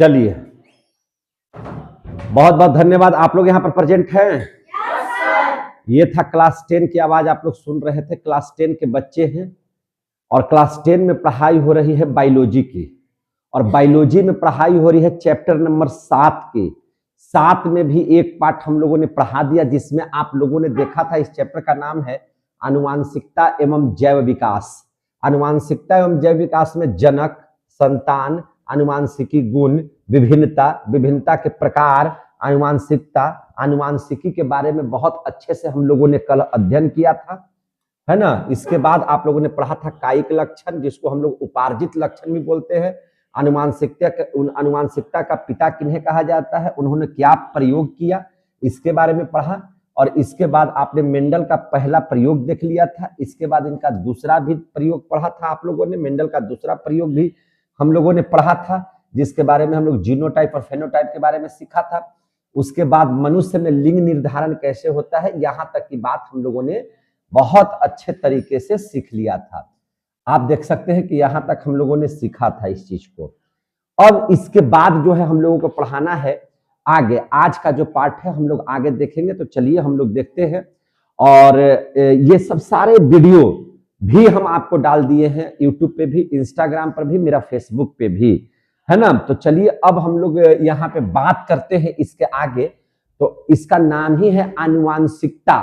चलिए, बहुत बहुत धन्यवाद। आप लोग यहाँ पर प्रेजेंट हैं? ये था क्लास 10 की आवाज आप लोग सुन रहे थे। क्लास 10 के बच्चे हैं और क्लास 10 में पढ़ाई हो रही है बायोलॉजी की, और बायोलॉजी में पढ़ाई हो रही है चैप्टर नंबर 7 की। 7 में भी एक पार्ट हम लोगों ने पढ़ा दिया, जिसमें आप लोगों ने देखा था। इस चैप्टर का नाम है आनुवांशिकता एवं जैव विकास। आनुवांशिकता एवं जैव विकास में जनक, संतान, आनुवांशिकी गुण, विभिन्नता, विभिन्नता के प्रकार, आनुवांशिकता, आनुवांशिकी के बारे में बहुत अच्छे से हम लोगों ने कल अध्ययन किया था, है ना। इसके बाद आप लोगों ने पढ़ा था कायिक लक्षण, जिसको हम लोग उपार्जित लक्षण भी बोलते हैं। आनुवांशिकता का पिता किन्हें कहा जाता है, उन्होंने क्या प्रयोग किया, इसके बारे में पढ़ा। और इसके बाद आपने मेंडल का पहला प्रयोग देख लिया था। इसके बाद इनका दूसरा भी प्रयोग पढ़ा था आप लोगों ने। मेंडल का दूसरा प्रयोग भी हम लोगों ने पढ़ा था, जिसके बारे में हम लोग जीनोटाइप और फेनोटाइप के बारे में सीखा था। उसके बाद मनुष्य में लिंग निर्धारण कैसे होता है, यहां तक की बात हम लोगों ने बहुत अच्छे तरीके से सीख लिया था। आप देख सकते हैं कि यहां तक हम लोगों ने सीखा था इस चीज को। अब इसके बाद जो है हम लोगों को पढ़ाना है आगे। आज का जो पार्ट है हम लोग आगे देखेंगे, तो चलिए हम लोग देखते हैं। और ये सब सारे वीडियो भी हम आपको डाल दिए हैं यूट्यूब पे भी, इंस्टाग्राम पर भी, मेरा फेसबुक पे भी, है ना। तो चलिए अब हम लोग यहाँ पे बात करते हैं इसके आगे। तो इसका नाम ही है आनुवांशिकता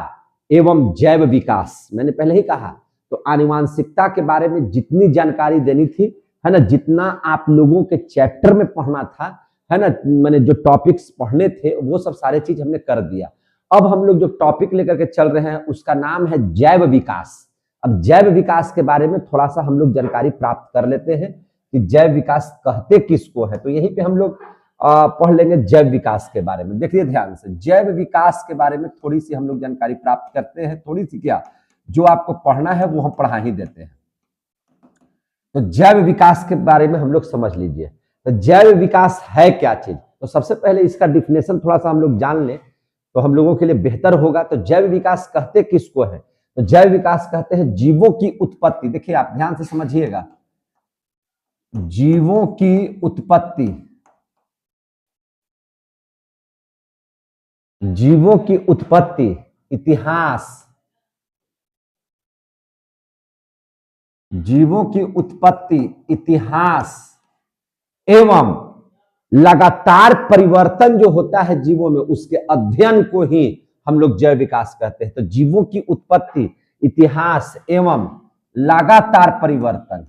एवं जैव विकास। मैंने पहले ही कहा, तो आनुवांशिकता के बारे में जितनी जानकारी देनी थी, है ना, जितना आप लोगों के चैप्टर में पढ़ना था, है ना, मैंने जो टॉपिक्स पढ़ने थे वो सब सारे चीज हमने कर दिया। अब हम लोग जो टॉपिक लेकर के चल रहे हैं उसका नाम है जैव विकास। अब जैव विकास के बारे में थोड़ा सा हम लोग जानकारी प्राप्त कर लेते हैं कि जैव विकास कहते किसको है। तो यहीं पे हम लोग पढ़ लेंगे जैव विकास के बारे में। देखिए ध्यान से, जैव विकास के बारे में थोड़ी सी हम लोग जानकारी प्राप्त करते हैं। थोड़ी सी क्या, जो आपको पढ़ना है वो हम पढ़ा ही देते हैं। तो जैव विकास के बारे में हम लोग समझ लीजिए। तो जैव विकास है क्या चीज, तो सबसे पहले इसका डिफिनेशन थोड़ा सा हम लोग जान लें तो हम लोगों के लिए बेहतर होगा। तो जैव विकास कहते किसको है, तो जैव विकास कहते हैं जीवों की उत्पत्ति। देखिए आप ध्यान से समझिएगा, जीवों की उत्पत्ति, जीवों की उत्पत्ति, इतिहास, जीवों की उत्पत्ति, इतिहास एवं लगातार परिवर्तन जो होता है जीवों में, उसके अध्ययन को ही हम लोग जैव विकास कहते हैं। तो जीवों की उत्पत्ति, इतिहास एवं लगातार परिवर्तन,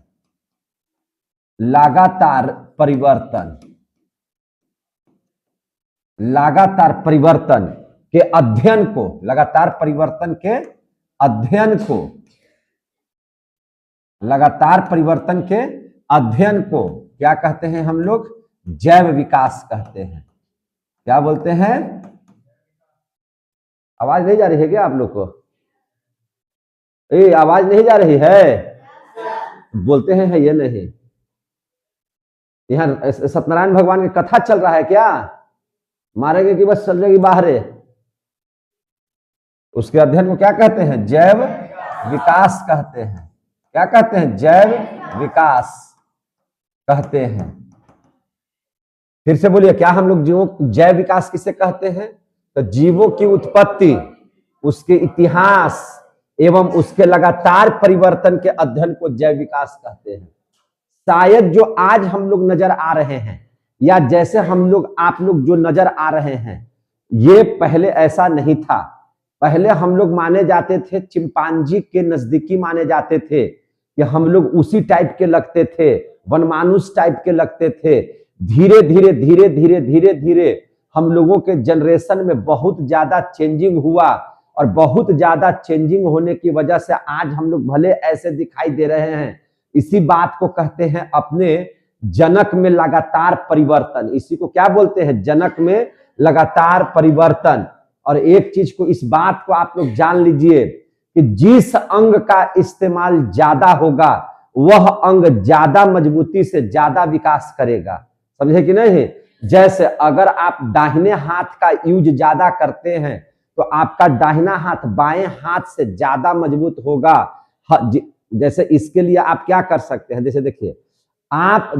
लगातार परिवर्तन, लगातार परिवर्तन के अध्ययन को, लगातार परिवर्तन के अध्ययन को, लगातार परिवर्तन के अध्ययन को क्या कहते हैं हम लोग, जैव विकास कहते हैं। क्या बोलते हैं? आवाज नहीं जा रही है क्या आप लोग को? आवाज नहीं जा रही है? बोलते हैं ये नहीं। यहाँ सत्यनारायण भगवान की कथा चल रहा है क्या? मारेंगे कि बस चल जाएगी बाहर? उसके अध्ययन को क्या कहते हैं? जैव विकास कहते हैं। क्या कहते हैं? जैव विकास कहते हैं। फिर से बोलिए, क्या हम लोग जीवों, जैव विकास किसे कहते हैं? तो जीवों की उत्पत्ति, उसके इतिहास एवं उसके लगातार परिवर्तन के अध्ययन को जैव विकास कहते हैं। शायद जो आज हम लोग नजर आ रहे हैं, या जैसे हम लोग, आप लोग जो नजर आ रहे हैं, ये पहले ऐसा नहीं था। पहले हम लोग माने जाते थे, चिंपांजी के नजदीकी माने जाते थे, कि हम लोग उसी टाइप के लगते थे, वनमानुष टाइप के लगते थे। धीरे धीरे धीरे धीरे धीरे धीरे हम लोगों के जनरेशन में बहुत ज्यादा चेंजिंग हुआ, और बहुत ज्यादा चेंजिंग होने की वजह से आज हम लोग भले ऐसे दिखाई दे रहे हैं। इसी बात को कहते हैं अपने जनक में लगातार परिवर्तन। इसी को क्या बोलते हैं? जनक में लगातार परिवर्तन। और एक चीज को, इस बात को आप लोग जान लीजिए कि जिस अंग का इस्तेमाल ज्यादा होगा, वह अंग ज्यादा मजबूती से ज्यादा विकास करेगा। समझे कि नहीं? जैसे अगर आप दाहिने हाथ का यूज ज्यादा करते हैं, तो आपका दाहिना हाथ बाएं हाथ से ज्यादा मजबूत होगा। जैसे इसके लिए आप क्या कर सकते हैं, जैसे देखिए, आप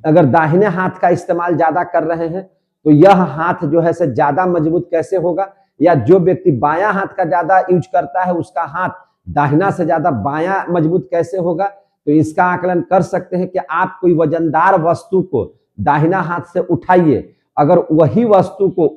अगर दाहिने हाथ का इस्तेमाल ज्यादा कर रहे हैं तो यह हाथ जो है से ज्यादा मजबूत कैसे होगा, या जो व्यक्ति बायां हाथ का ज्यादा यूज करता है उसका हाथ दाहिना से ज्यादा बायां मजबूत कैसे होगा। तो इसका आकलन कर सकते हैं कि आप कोई वजनदार वस्तु को दाहिना हाथ से उठाइए, अगर वही वस्तु को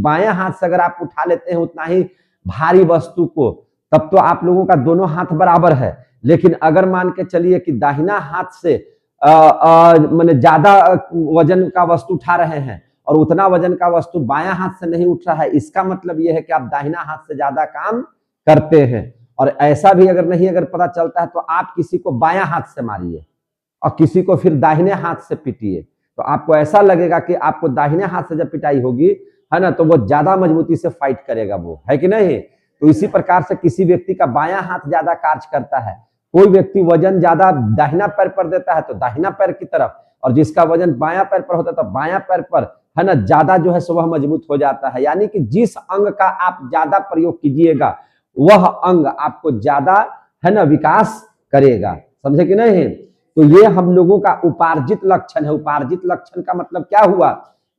बायां हाथ से अगर आप उठा लेते हैं उतना ही भारी वस्तु को, तब तो आप लोगों का दोनों हाथ बराबर है। लेकिन अगर मान के चलिए कि दाहिना हाथ से मैंने ज्यादा वजन का वस्तु उठा रहे हैं और उतना वजन का वस्तु बायां हाथ से नहीं उठ रहा है, इसका मतलब यह है कि आप दाहिना हाथ से ज्यादा काम करते हैं। और ऐसा भी अगर पता चलता है तो आप किसी को बायां हाथ से मारिए और किसी को फिर दाहिने हाथ से पीटिए, तो आपको ऐसा लगेगा कि आपको दाहिने हाथ से जब पिटाई होगी है ना, तो वो ज्यादा मजबूती से फाइट करेगा, वो है कि नहीं। तो इसी प्रकार से किसी व्यक्ति का बायां हाथ ज्यादा कार्य करता है, कोई व्यक्ति वजन ज्यादा दाहिना पैर पर देता है तो दाहिना पैर की तरफ, और जिसका वजन बायां पैर पर होता है तो बायां पैर पर है ना ज्यादा जो है वह मजबूत हो जाता है। यानी कि जिस अंग का आप ज्यादा प्रयोग कीजिएगा वह अंग आपको ज्यादा है ना विकास करेगा, समझे कि नहीं। तो ये हम लोगों का उपार्जित लक्षण है। उपार्जित लक्षण का मतलब क्या हुआ,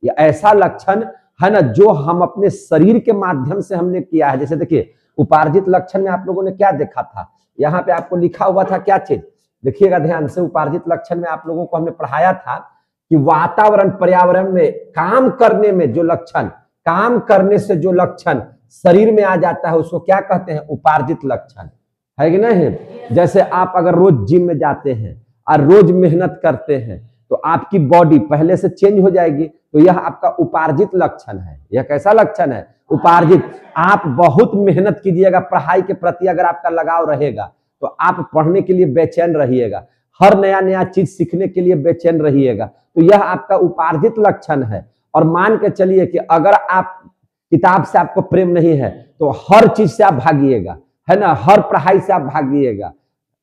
ये ऐसा लक्षण है ना जो हम अपने शरीर के माध्यम से हमने किया है। जैसे देखिए उपार्जित लक्षण में आप लोगों ने क्या देखा था, यहाँ पे आपको लिखा हुआ था क्या चीज, देखिएगा ध्यान से। उपार्जित लक्षण में आप लोगों को हमने पढ़ाया था कि वातावरण पर्यावरण में काम करने में जो लक्षण, काम करने से जो लक्षण शरीर में आ जाता है उसको क्या कहते हैं, उपार्जित लक्षण, है कि नहीं। जैसे आप अगर रोज जिम में जाते हैं और रोज मेहनत करते हैं तो आपकी बॉडी पहले से चेंज हो जाएगी, तो यह आपका उपार्जित लक्षण है। यह कैसा लक्षण है, उपार्जित। आप बहुत मेहनत कीजिएगा पढ़ाई के प्रति, अगर आपका लगाव रहेगा तो आप पढ़ने के लिए बेचैन रहिएगा, हर नया नया चीज सीखने के लिए बेचैन रहिएगा, तो यह आपका उपार्जित लक्षण है। और मान के चलिए कि अगर आप किताब से आपको प्रेम नहीं है तो हर चीज से आप भागिएगा, है ना, हर पढ़ाई से आप भागिएगा।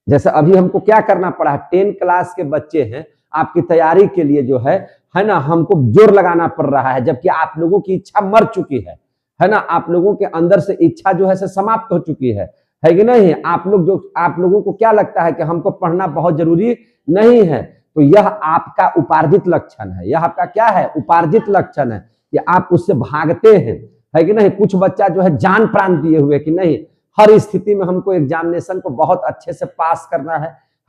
जैसे अभी हमको क्या करना पड़ा है, 10 क्लास के बच्चे हैं, आपकी तैयारी के लिए जो है ना हमको जोर लगाना पड़ रहा है, जबकि आप लोगों की इच्छा मर चुकी है ना, आप लोगों के अंदर से इच्छा जो है समाप्त हो चुकी है कि नहीं। आप लोगों को क्या लगता है कि हमको पढ़ना बहुत जरूरी नहीं है, तो यह आपका उपार्जित लक्षण है। यह आपका क्या है, उपार्जित लक्षण है कि आप उससे भागते हैं, है कि नहीं। कुछ बच्चा जो है जान प्राण दिए हुए कि नहीं हर स्थिति में हमको एग्जामिनेशन को बहुत अच्छे से पास करना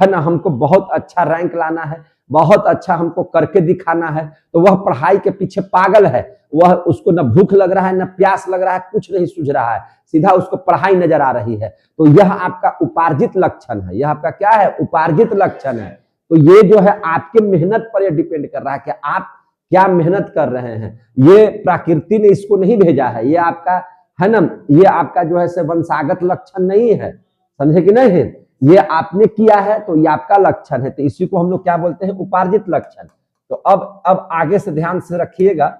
है ना, हमको बहुत अच्छा रैंक लाना है, बहुत अच्छा हमको करके दिखाना है, तो वह पढ़ाई के पीछे पागल है। वह उसको न भूख लग रहा है न प्यास लग रहा है, कुछ नहीं सूझ रहा है, सीधा उसको पढ़ाई नजर आ रही है। तो यह आपका उपार्जित लक्षण है। यह आपका क्या है, उपार्जित लक्षण है। तो ये जो है आपके मेहनत पर यह डिपेंड कर रहा है कि आप क्या मेहनत कर रहे हैं। ये प्रकृति ने इसको नहीं भेजा है, ये आपका है ना, ये आपका जो है वंशागत लक्षण नहीं है, समझे कि नहीं। ये आपने किया है तो ये आपका लक्षण है, तो इसी को हम लोग क्या बोलते हैं, उपार्जित लक्षण। तो अब आगे से ध्यान से रखिएगा,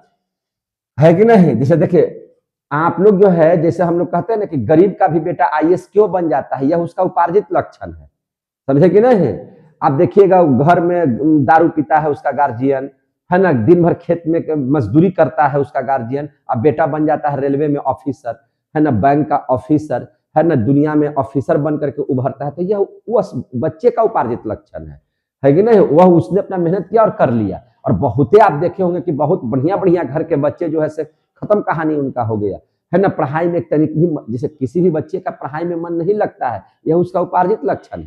है कि नहीं। जैसे देखिए आप लोग जो है, जैसे हम लोग कहते हैं ना कि गरीब का भी बेटा IAS क्यों बन जाता है, यह उसका उपार्जित लक्षण है, समझे कि नहीं। आप देखिएगा घर में दारू पीता है उसका गार्जियन, है ना, दिन भर खेत में मजदूरी करता है उसका गार्जियन, अब बेटा बन जाता है रेलवे में ऑफिसर, है ना, बैंक का ऑफिसर, है ना, दुनिया में ऑफिसर बन करके उभरता है, तो यह उस बच्चे का उपार्जित लक्षण है कि नहीं। वह उसने अपना मेहनत किया और कर लिया। और बहुते आप देखे होंगे कि बहुत बढ़िया बढ़िया घर के बच्चे जो है से खत्म कहानी उनका हो गया, है ना। पढ़ाई में एक तरीके भी, जैसे किसी भी बच्चे का पढ़ाई में मन नहीं लगता है, यह उसका उपार्जित लक्षण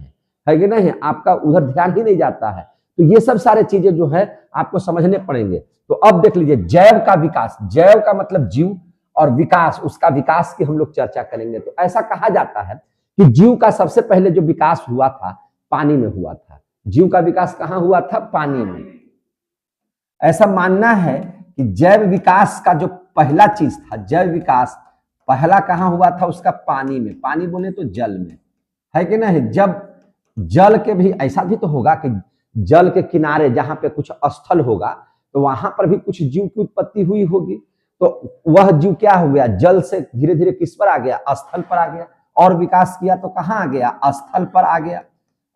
है कि नहीं, आपका उधर ध्यान ही नहीं जाता है। तो ये सब सारे चीजें जो है आपको समझने पड़ेंगे। तो अब देख लीजिए जैव का विकास, जैव का मतलब जीव, और विकास, उसका विकास की हम लोग चर्चा करेंगे। तो ऐसा कहा जाता है कि जीव का सबसे पहले जो विकास हुआ था पानी में हुआ था। जीव का विकास कहाँ हुआ था, पानी में। ऐसा मानना है कि जैव विकास का जो पहला चीज था, जैव विकास पहला कहाँ हुआ था, उसका पानी में। पानी बोले तो जल में, है कि नहीं। जब जल के भी ऐसा भी तो होगा कि जल के किनारे जहां पे कुछ स्थल होगा तो वहां पर भी कुछ जीव की उत्पत्ति हुई होगी, तो वह जीव क्या हो गया, जल से धीरे धीरे किस पर आ गया, स्थल पर आ गया, और विकास किया तो कहां आ गया, स्थल पर आ गया।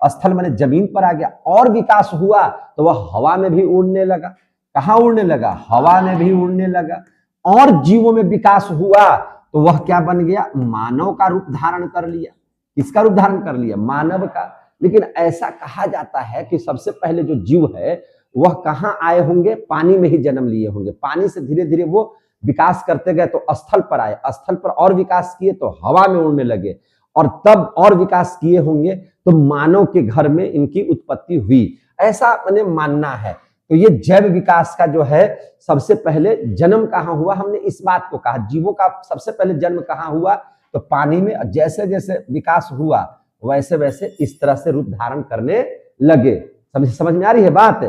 स्थल माने जमीन पर आ गया। और विकास हुआ तो वह हवा में भी उड़ने लगा। कहां उड़ने लगा, हवा में भी उड़ने लगा। और जीवों में विकास हुआ तो वह क्या बन गया, मानव का रूप धारण कर लिया। किसका रूप धारण कर लिया, मानव का। लेकिन ऐसा कहा जाता है कि सबसे पहले जो जीव है वह कहाँ आए होंगे, पानी में ही जन्म लिए होंगे। पानी से धीरे धीरे वो विकास करते गए तो स्थल पर आए, स्थल पर और विकास किए तो हवा में उड़ने लगे, और तब और विकास किए होंगे तो मानव के घर में इनकी उत्पत्ति हुई, ऐसा मैंने मानना है। तो ये जैव विकास का जो है सबसे पहले जन्म कहाँ हुआ, हमने इस बात को कहा जीवों का सबसे पहले जन्म कहाँ हुआ, तो पानी में। जैसे जैसे विकास हुआ वैसे वैसे इस तरह से रूप धारण करने लगे। समझ में आ रही है बात?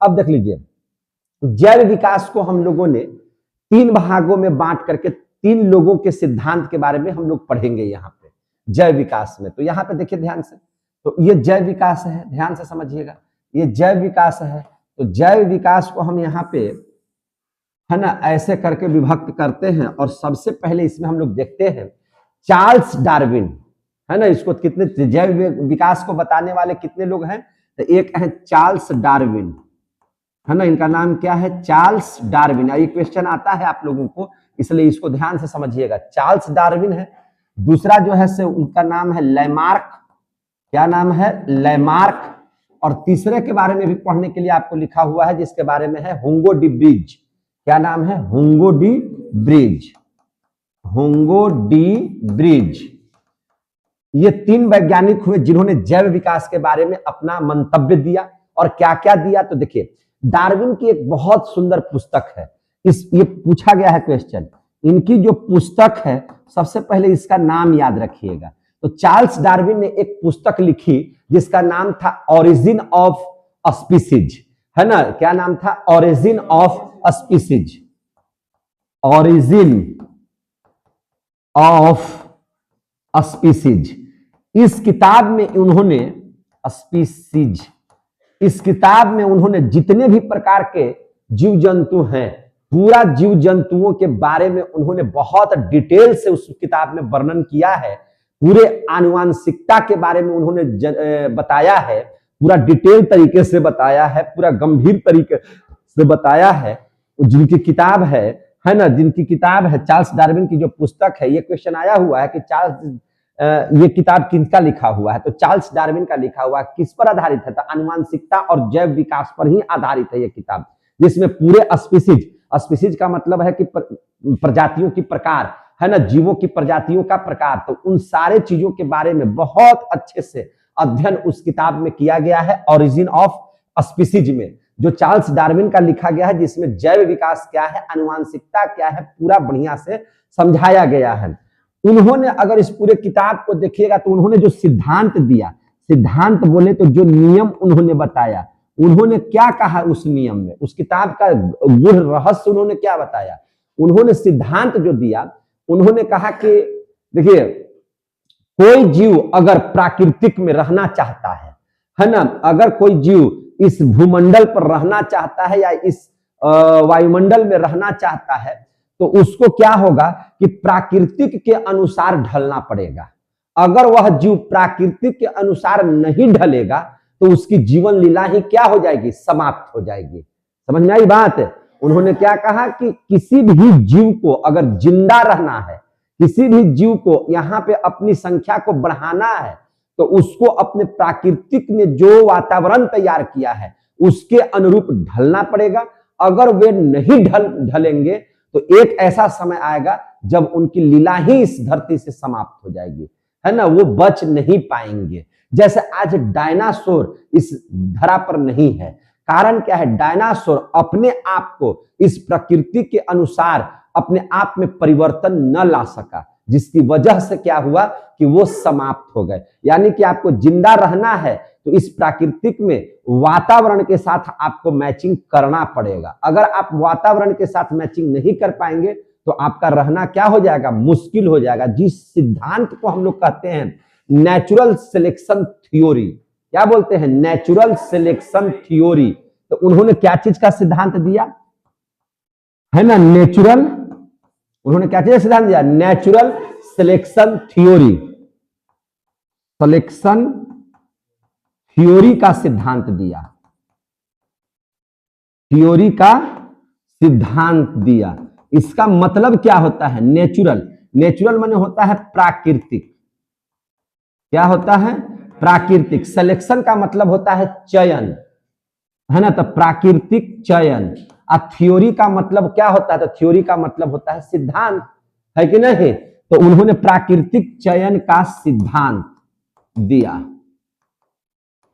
अब देख लीजिए, जैव विकास को हम लोगों ने 3 भागों में बांट करके 3 लोगों के सिद्धांत के बारे में हम लोग पढ़ेंगे यहाँ पे जैव विकास में। तो यहाँ पे देखिए ध्यान से, तो ये जैव विकास है, ध्यान से समझिएगा, ये जैव विकास है। तो जैव विकास को हम यहाँ पे है ना ऐसे करके विभक्त करते हैं, और सबसे पहले इसमें हम लोग देखते हैं चार्ल्स डार्विन, है ना। इसको कितने जैव विकास को बताने वाले कितने लोग हैं, तो एक है चार्ल्स डार्विन, है ना, इनका नाम क्या है, चार्ल्स डार्विन। ये क्वेश्चन आता है आप लोगों को, इसलिए इसको ध्यान से समझिएगा। चार्ल्स डार्विन है। दूसरा जो है से उनका नाम है लैमार्क, क्या नाम है, लैमार्क। और तीसरे के बारे में भी पढ़ने के लिए आपको लिखा हुआ है, जिसके बारे में है हुंगो डी ब्रिज। क्या नाम है, हुंगो डी ब्रिज, हुंगो डी ब्रिज। ये 3 वैज्ञानिक हुए जिन्होंने जैव विकास के बारे में अपना मंतव्य दिया। और क्या क्या दिया, तो देखिए डार्विन की एक बहुत सुंदर पुस्तक है, ये पूछा गया है क्वेश्चन। इनकी जो पुस्तक है सबसे पहले इसका नाम याद रखिएगा। तो चार्ल्स डार्विन ने एक पुस्तक लिखी जिसका नाम था ओरिजिन ऑफ स्पीसीज, है ना। क्या नाम था, origin of species, origin of species. इस किताब में उन्होंने स्पीसीज, इस किताब में उन्होंने जितने भी प्रकार के जीव जंतु हैं, पूरा जीव जंतुओं के बारे में उन्होंने बहुत डिटेल से उस किताब में वर्णन किया है। पूरे आनुवांशिकता के बारे में उन्होंने बताया है, पूरा डिटेल तरीके से बताया है, पूरा गंभीर तरीके से बताया है। जिनकी किताब है ना, जिनकी किताब है चार्ल्स डार्विन की जो पुस्तक है। ये क्वेश्चन आया हुआ है कि चार्ल्स ये किताब किसका लिखा हुआ है, तो चार्ल्स डार्विन का लिखा हुआ है। किस पर आधारित है, तो आनुवांशिकता और जैव विकास पर ही आधारित है ये किताब, जिसमें पूरे स्पीसीज, स्पीसीज का मतलब है कि प्रजातियों की प्रकार, है ना, जीवों की प्रजातियों का प्रकार। तो उन सारे चीजों के बारे में बहुत अच्छे से अध्ययन उस किताब में किया गया है, ओरिजिन ऑफ स्पीसीज में, जो चार्ल्स डार्विन का लिखा गया है, जिसमें जैव विकास क्या है, आनुवांशिकता क्या है, पूरा बढ़िया से समझाया गया है। उन्होंने अगर इस पूरे किताब को देखिएगा तो उन्होंने जो सिद्धांत दिया, सिद्धांत बोले तो जो नियम उन्होंने बताया, उन्होंने क्या कहा उस नियम में, उस किताब का गूढ़ रहस्य उन्होंने क्या बताया। उन्होंने सिद्धांत जो दिया, उन्होंने कहा कि देखिए कोई जीव अगर प्राकृतिक में रहना चाहता है ना, अगर कोई जीव इस भूमंडल पर रहना चाहता है या इस वायुमंडल में रहना चाहता है, तो उसको क्या होगा कि प्राकृतिक के अनुसार ढलना पड़ेगा। अगर वह जीव प्राकृतिक के अनुसार नहीं ढलेगा तो उसकी जीवन लीला ही क्या हो जाएगी, समाप्त हो जाएगी। समझ में आई बात? उन्होंने क्या कहा कि किसी भी जीव को अगर जिंदा रहना है, किसी भी जीव को यहाँ पे अपनी संख्या को बढ़ाना है, तो उसको अपने प्राकृतिक ने जो वातावरण तैयार किया है उसके अनुरूप ढलना पड़ेगा। अगर वे नहीं ढलेंगे तो एक ऐसा समय आएगा जब उनकी लीला ही इस धरती से समाप्त हो जाएगी, है ना, वो बच नहीं पाएंगे। जैसे आज डायनासोर इस धरा पर नहीं है, कारण क्या है, डायनासोर अपने आप को इस प्रकृति के अनुसार अपने आप में परिवर्तन न ला सका, जिसकी वजह से क्या हुआ कि वो समाप्त हो गए। यानी कि आपको जिंदा रहना है तो इस प्राकृतिक में वातावरण के साथ आपको मैचिंग करना पड़ेगा। अगर आप वातावरण के साथ मैचिंग नहीं कर पाएंगे तो आपका रहना क्या हो जाएगा, मुश्किल हो जाएगा। जिस सिद्धांत को हम लोग कहते हैं नेचुरल सिलेक्शन थ्योरी, क्या बोलते हैं, नेचुरल सिलेक्शन थ्योरी। तो उन्होंने क्या चीज का सिद्धांत दिया है ना, नेचुरल, उन्होंने क्या चीज का सिद्धांत दिया, natural selection theory, selection theory का सिद्धांत दिया, थ्योरी का सिद्धांत दिया। इसका मतलब क्या होता है, नेचुरल, नेचुरल माने होता है प्राकृतिक, क्या होता है? प्राकृतिक। सिलेक्शन का मतलब होता है चयन, है ना, तो प्राकृतिक चयन। और थ्योरी का मतलब क्या होता है? तो थ्योरी का मतलब होता है सिद्धांत, है कि नहीं? तो उन्होंने प्राकृतिक चयन का सिद्धांत दिया।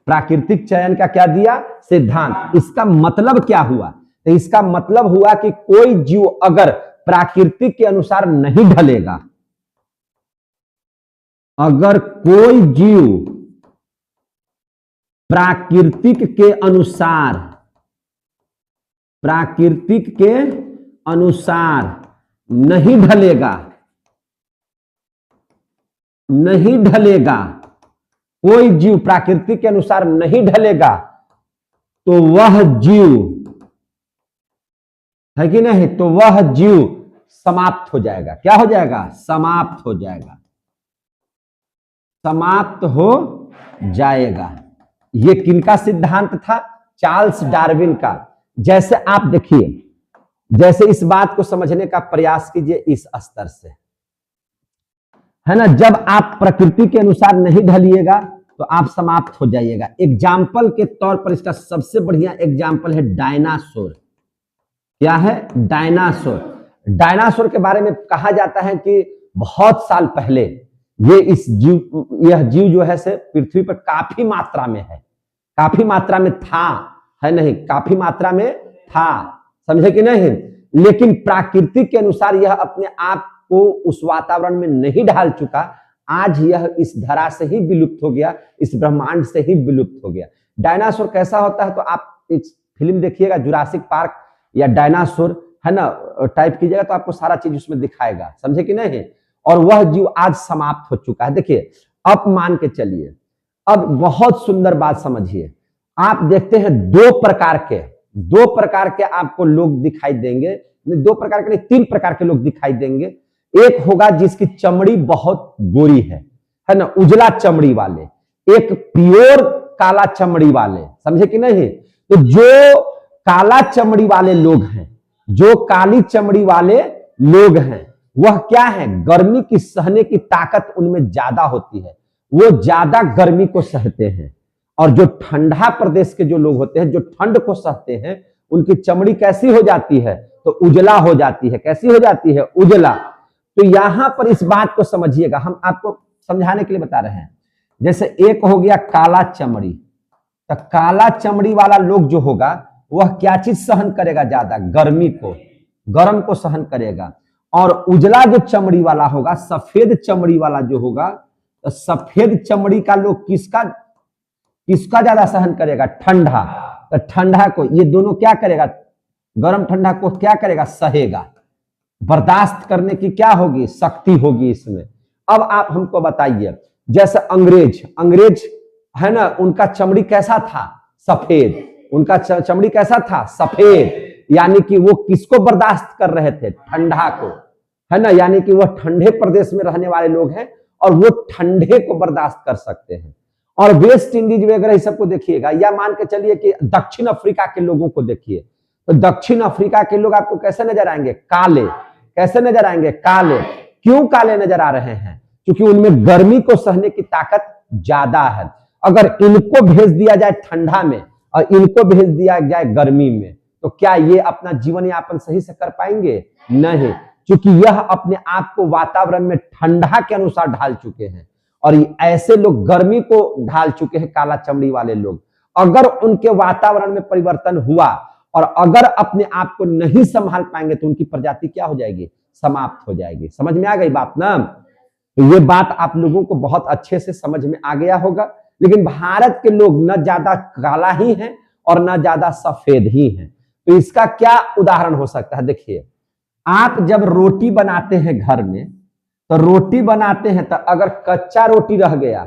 प्राकृतिक चयन का क्या दिया? सिद्धांत। इसका मतलब क्या हुआ? तो इसका मतलब हुआ कि कोई जीव अगर प्राकृतिक के अनुसार नहीं ढलेगा, अगर कोई जीव प्राकृतिक के अनुसार नहीं ढलेगा, कोई जीव प्राकृतिक के अनुसार नहीं ढलेगा, तो वह जीव, है कि नहीं, तो वह जीव समाप्त हो जाएगा। क्या हो जाएगा? समाप्त हो जाएगा, समाप्त हो जाएगा। ये किनका सिद्धांत था? चार्ल्स डार्विन का। जैसे आप देखिए, जैसे इस बात को समझने का प्रयास कीजिए इस स्तर से, है ना, जब आप प्रकृति के अनुसार नहीं ढलिएगा तो आप समाप्त हो जाइएगा। एग्जाम्पल के तौर पर इसका सबसे बढ़िया एग्जाम्पल है डायनासोर। क्या है? डायनासोर। डायनासोर के बारे में कहा जाता है कि बहुत साल पहले यह जीव जो है से पृथ्वी पर काफी मात्रा में है, काफी मात्रा में था, है नहीं, काफी मात्रा में था, समझे कि नहीं? लेकिन प्राकृतिक के अनुसार यह अपने आप को उस वातावरण में नहीं ढाल चुका। आज यह इस धरा से ही विलुप्त हो गया, इस ब्रह्मांड से ही विलुप्त हो गया। डायनासोर कैसा होता है? तो आप एक फिल्म देखिएगा जुरासिक पार्क या डायनासोर, है ना, टाइप कीजिएगा तो आपको सारा चीज उसमें दिखाएगा, समझे कि नहीं? और वह जीव आज समाप्त हो चुका है। देखिए, अब मान के चलिए, अब बहुत सुंदर बात समझिए, आप देखते हैं दो प्रकार के आपको लोग दिखाई देंगे, दो प्रकार के नहीं, तीन प्रकार के लोग दिखाई देंगे। एक होगा जिसकी चमड़ी बहुत गोरी है ना, उजला चमड़ी वाले, एक प्योर काला चमड़ी वाले, समझे कि नहीं? तो जो काला चमड़ी वाले लोग हैं, जो काली चमड़ी वाले लोग हैं, वह क्या है? गर्मी की सहने की ताकत उनमें ज्यादा होती है, वो ज्यादा गर्मी को सहते हैं। और जो ठंडा प्रदेश के जो लोग होते हैं, जो ठंड को सहते हैं, उनकी चमड़ी कैसी हो जाती है? तो उजला हो जाती है। कैसी हो जाती है? उजला। तो यहां पर इस बात को समझिएगा, हम आपको समझाने के लिए बता रहे हैं। जैसे एक हो गया काला चमड़ी, तो काला चमड़ी वाला लोग जो होगा वह क्या चीज सहन करेगा? ज्यादा गर्मी को, गर्म को सहन करेगा। और उजला जो चमड़ी वाला होगा, सफेद चमड़ी वाला जो होगा, तो सफेद चमड़ी का लोग किसका ज्यादा सहन करेगा? ठंडा। तो ठंडा को ये दोनों क्या करेगा? गर्म ठंडा को क्या करेगा? सहेगा, बर्दाश्त करने की क्या होगी? शक्ति होगी इसमें। अब आप हमको बताइए, जैसे अंग्रेज है ना, उनका चमड़ी कैसा था? सफेद। उनका चमड़ी कैसा था? सफेद। यानी कि वो किसको बर्दाश्त कर रहे थे? ठंडा को, है ना, यानी कि वह ठंडे प्रदेश में रहने वाले लोग हैं और वो ठंडे को बर्दाश्त कर सकते हैं। और वेस्ट इंडीज वगैरह सबको देखिएगा, या मान के चलिए कि दक्षिण अफ्रीका के लोगों को देखिए, तो दक्षिण अफ्रीका के लोग आपको कैसे नजर आएंगे? काले। कैसे नजर आएंगे? काले। क्यों काले नजर आ रहे हैं? क्योंकि उनमें गर्मी को सहने की ताकत ज्यादा है। अगर इनको भेज दिया जाए ठंडा में और इनको भेज दिया जाए गर्मी में, तो क्या ये अपना जीवन यापन सही से कर पाएंगे? नहीं, क्योंकि यह अपने आप को वातावरण में ठंडा के अनुसार ढाल चुके हैं। और ऐसे लोग गर्मी को ढाल चुके हैं, काला चमड़ी वाले लोग। अगर उनके वातावरण में परिवर्तन हुआ और अगर अपने आप को नहीं संभाल पाएंगे तो उनकी प्रजाति क्या हो जाएगी? समाप्त हो जाएगी। समझ में आ गई बात ना? तो ये बात आप लोगों को बहुत अच्छे से समझ में आ गया होगा। लेकिन भारत के लोग न ज्यादा काला ही हैं और न ज्यादा सफेद ही हैं। तो इसका क्या उदाहरण हो सकता है? देखिए, आप जब रोटी बनाते हैं घर में, तो रोटी बनाते हैं तो अगर कच्चा रोटी रह गया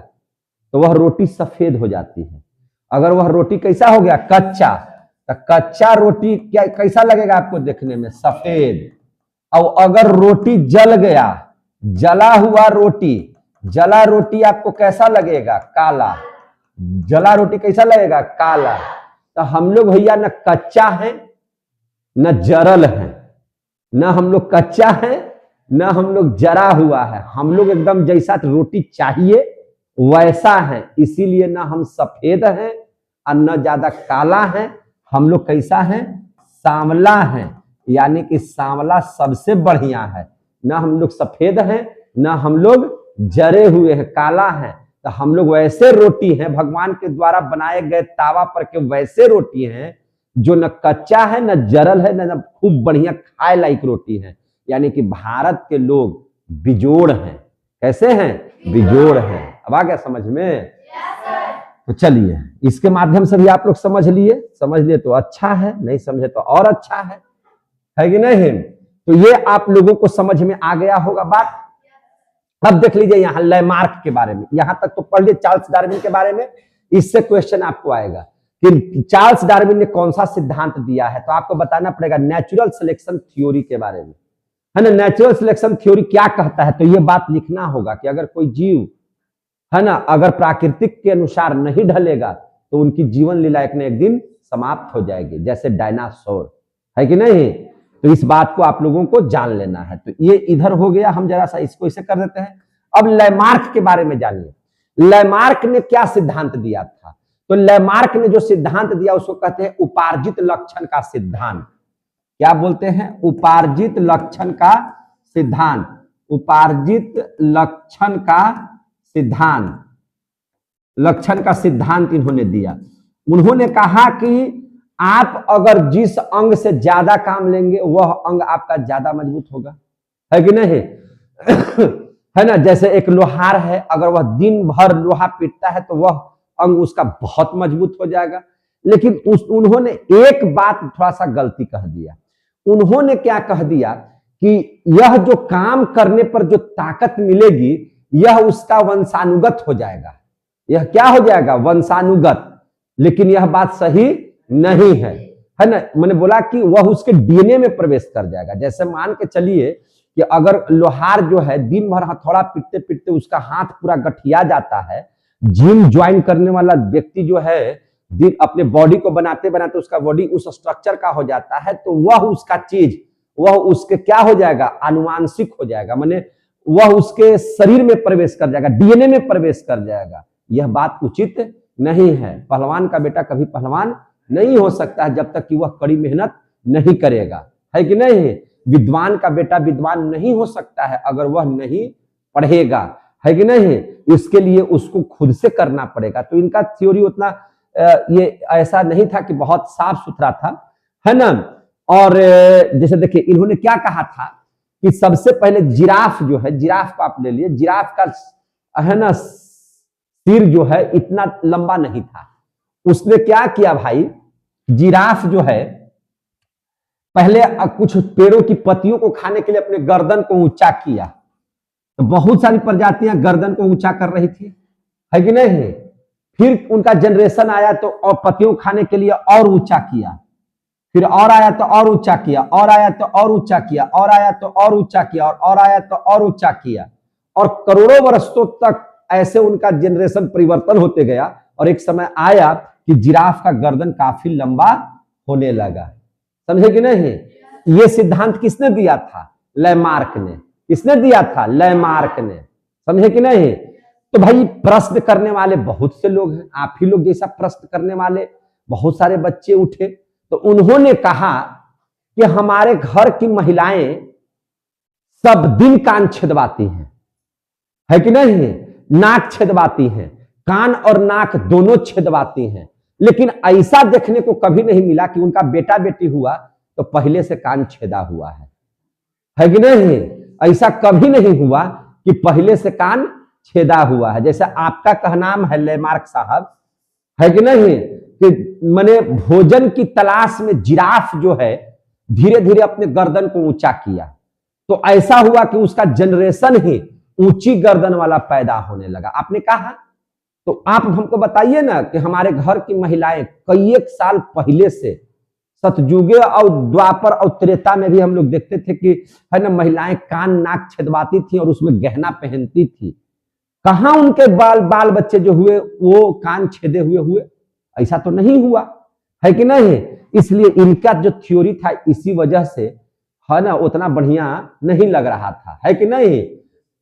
तो वह रोटी सफेद हो जाती है। अगर वह रोटी कैसा हो गया? कच्चा। तो कच्चा रोटी क्या कैसा लगेगा आपको देखने में? सफेद। और अगर रोटी जल गया, जला हुआ रोटी, जला रोटी आपको कैसा लगेगा? काला। जला रोटी कैसा लगेगा? काला। तो हम लोग भैया न कच्चा है न जरल है, न हम लोग कच्चा है न हम लोग जरा हुआ है। हम लोग एकदम जैसा रोटी चाहिए वैसा है, इसीलिए ना हम सफेद हैं और न ज्यादा काला है, हम लोग कैसा है, सांवला है, यानी कि सांवला सबसे बढ़िया है। ना हम लोग सफेद हैं, ना हम लोग जरे हुए हैं, काला है। तो हम लोग वैसे रोटी हैं, भगवान के द्वारा बनाए गए तावा पर के वैसे रोटी हैं जो न कच्चा है, न जरल है, न खूब बढ़िया खाए लायक रोटी है। यानी कि भारत के लोग बिजोड़ हैं। कैसे हैं? बिजोड़ हैं। अब आ गया समझ में? तो चलिए, इसके माध्यम से भी आप लोग समझ लिए तो अच्छा है, नहीं समझे तो और अच्छा है कि नहीं? तो ये आप लोगों को समझ में आ गया होगा बात। अब देख लीजिए यहाँ लैमार्क के बारे में, यहां तक तो पढ़ लिए चार्ल्स डार्विन के बारे में। इससे क्वेश्चन आपको आएगा कि चार्ल्स डार्विन ने कौन सा सिद्धांत दिया है, तो आपको बताना पड़ेगा नेचुरल सिलेक्शन थ्योरी के बारे में, है ना। नेचुरल सिलेक्शन थ्योरी क्या कहता है, तो ये बात लिखना होगा कि अगर कोई जीव, है ना, अगर प्राकृतिक के अनुसार नहीं ढलेगा तो उनकी जीवन लीला एक न एक दिन समाप्त हो जाएगी, जैसे डायनासोर, है कि नहीं। तो इस बात को आप लोगों को जान लेना है। तो ये इधर हो गया, हम जरा सा इसको इसे कर देते हैं। अब लैमार्क के बारे में जानिए। लैमार्क ने क्या सिद्धांत दिया था, तो लैमार्क ने जो सिद्धांत दिया उसको कहते हैं उपार्जित लक्षण का सिद्धांत। क्या बोलते हैं? उपार्जित लक्षण का सिद्धांत। उपार्जित लक्षण का सिद्धांत, लक्षण का सिद्धांत इन्होंने दिया। उन्होंने कहा कि आप अगर जिस अंग से ज्यादा काम लेंगे वह अंग आपका ज्यादा मजबूत होगा, है कि नहीं? है ना। जैसे एक लोहार है, अगर वह दिन भर लोहा पीटता है तो वह अंग उसका बहुत मजबूत हो जाएगा। लेकिन उन्होंने एक बात थोड़ा सा गलती कह दिया। उन्होंने क्या कह दिया कि यह जो काम करने पर जो ताकत मिलेगी यह उसका वंशानुगत हो जाएगा। यह क्या हो जाएगा? वंशानुगत। लेकिन यह बात सही नहीं है ना। मैंने बोला कि वह उसके डीएनए में प्रवेश कर जाएगा। जैसे मान के चलिए कि अगर लोहार जो है दिन भर हथौड़ा पीटते पीटते उसका हाथ पूरा गठिया जाता है, जिम ज्वाइन करने वाला व्यक्ति जो है दिन अपने बॉडी को बनाते बनाते उसका बॉडी उस स्ट्रक्चर का हो जाता है, तो वह उसका चीज, वह उसके क्या हो जाएगा? आनुवांशिक हो जाएगा, माने वह उसके शरीर में प्रवेश कर जाएगा, डीएनए में प्रवेश कर जाएगा। यह बात उचित नहीं है। पहलवान का बेटा कभी पहलवान नहीं हो सकता है जब तक कि वह कड़ी मेहनत नहीं करेगा, है कि नहीं। विद्वान का बेटा विद्वान नहीं हो सकता है अगर वह नहीं पढ़ेगा, है कि नहीं। इसके लिए उसको खुद से करना पड़ेगा। तो इनका थ्योरी उतना ये ऐसा नहीं था कि बहुत साफ सुथरा था, है ना। और जैसे देखिए इन्होंने क्या कहा था कि सबसे पहले जिराफ जो है, जिराफ को आप ले लिए, जिराफ का, है ना, सिर जो है इतना लंबा नहीं था। उसने क्या किया भाई, जिराफ जो है पहले कुछ पेड़ों की पत्तियों को खाने के लिए अपने गर्दन को ऊंचा किया। तो बहुत सारी प्रजातियां गर्दन को ऊंचा कर रही थी, है कि नहीं। फिर उनका जनरेशन आया तो और पत्तियों खाने के लिए और ऊंचा किया, फिर और आया तो और ऊंचा किया, और आया तो और ऊंचा किया, और आया तो और ऊंचा किया, और आया तो और ऊंचा किया। और करोड़ों वर्षों तक ऐसे उनका जनरेशन परिवर्तन होते गया और एक समय आया कि जिराफ का गर्दन काफी लंबा होने लगा। समझे कि नहीं? ये सिद्धांत किसने दिया था? लैमार्क ने। किसने दिया था? लैमार्क ने। समझे कि नहीं? तो भाई प्रश्न करने वाले बहुत से लोग हैं, आप ही लोग जैसा प्रश्न करने वाले बहुत सारे बच्चे उठे। तो उन्होंने कहा कि हमारे घर की महिलाएं सब दिन कान छेदवाती हैं, है कि नहीं, नाक छेदवाती हैं, कान और नाक दोनों छेदवाती हैं। लेकिन ऐसा देखने को कभी नहीं मिला कि उनका बेटा बेटी हुआ तो पहले से कान छेदा हुआ है कि नहीं। ऐसा कभी नहीं हुआ कि पहले से कान छेदा हुआ है। जैसे आपका कहनाम है लैमार्क साहब, है कि नहीं, कि मैंने भोजन की तलाश में जिराफ जो है धीरे धीरे अपने गर्दन को ऊंचा किया, तो ऐसा हुआ कि उसका जनरेशन ही ऊंची गर्दन वाला पैदा होने लगा। आपने कहा तो आप हमको बताइए ना कि हमारे घर की महिलाएं कई एक साल पहले से, सतयुगे और द्वापर और त्रेता में भी हम लोग देखते थे कि, है ना, महिलाएं कान नाक छेदवाती थी और उसमें गहना पहनती थी। कहां उनके बाल बच्चे जो हुए वो कान छेदे हुए? ऐसा तो नहीं हुआ, है कि नहीं। इसलिए इनका जो थ्योरी था इसी वजह से, है ना, उतना बढ़िया नहीं लग रहा था, है कि नहीं।